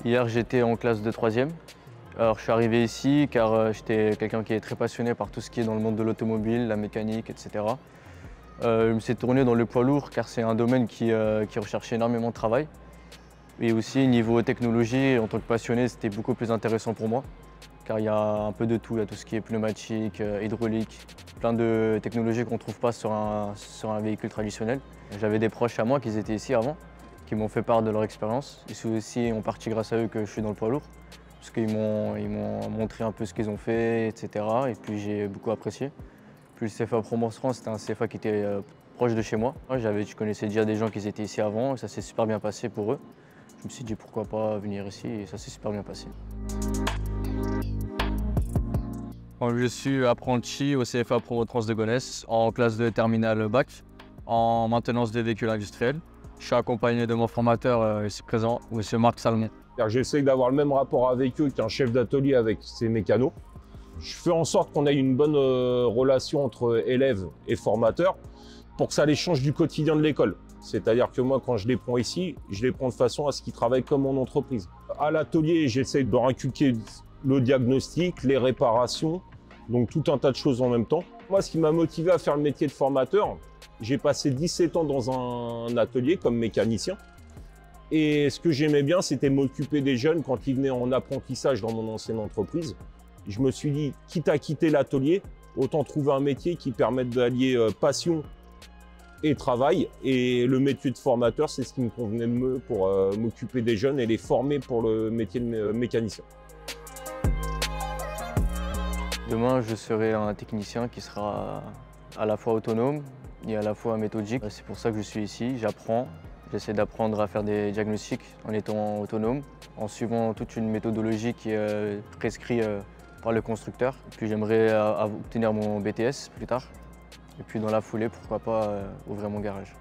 Hier, j'étais en classe de 3e. Alors, je suis arrivé ici car j'étais quelqu'un qui est très passionné par tout ce qui est dans le monde de l'automobile, la mécanique, etc. Je me suis tourné dans le poids lourd car c'est un domaine qui recherche énormément de travail. Et aussi, niveau technologie, en tant que passionné, c'était beaucoup plus intéressant pour moi car il y a un peu de tout. Il y a tout ce qui est pneumatique, hydraulique, plein de technologies qu'on ne trouve pas sur un véhicule traditionnel. J'avais des proches à moi qui étaient ici avant, qui m'ont fait part de leur expérience. Et c'est aussi en partie grâce à eux que je suis dans le poids lourd, parce qu'ils m'ont montré un peu ce qu'ils ont fait, etc. Et puis j'ai beaucoup apprécié. Puis le CFA Provence-France, c'était un CFA qui était proche de chez moi. Je connaissais déjà des gens qui étaient ici avant et ça s'est super bien passé pour eux. Je me suis dit pourquoi pas venir ici et ça s'est super bien passé. Je suis apprenti au CFA Provence de Gonesse en classe de terminale bac en maintenance des véhicules industriels. Je suis accompagné de mon formateur ici présent, M. Marc Salmon. J'essaie d'avoir le même rapport avec eux qu'un chef d'atelier avec ses mécanos. Je fais en sorte qu'on ait une bonne relation entre élèves et formateurs pour que ça les change du quotidien de l'école. C'est-à-dire que moi, quand je les prends ici, je les prends de façon à ce qu'ils travaillent comme en entreprise. À l'atelier, j'essaie de leur inculquer le diagnostic, les réparations, donc tout un tas de choses en même temps. Moi, ce qui m'a motivé à faire le métier de formateur, j'ai passé 17 ans dans un atelier comme mécanicien. Et ce que j'aimais bien, c'était m'occuper des jeunes quand ils venaient en apprentissage dans mon ancienne entreprise. Je me suis dit, quitte à quitter l'atelier, autant trouver un métier qui permette d'allier passion et travail. Et le métier de formateur, c'est ce qui me convenait le mieux pour m'occuper des jeunes et les former pour le métier de mécanicien. Demain, je serai un technicien qui sera à la fois autonome et à la fois méthodique. C'est pour ça que je suis ici, j'apprends. J'essaie d'apprendre à faire des diagnostics en étant autonome, en suivant toute une méthodologie qui est prescrite par le constructeur. Puis j'aimerais obtenir mon BTS plus tard. Et puis dans la foulée, pourquoi pas ouvrir mon garage.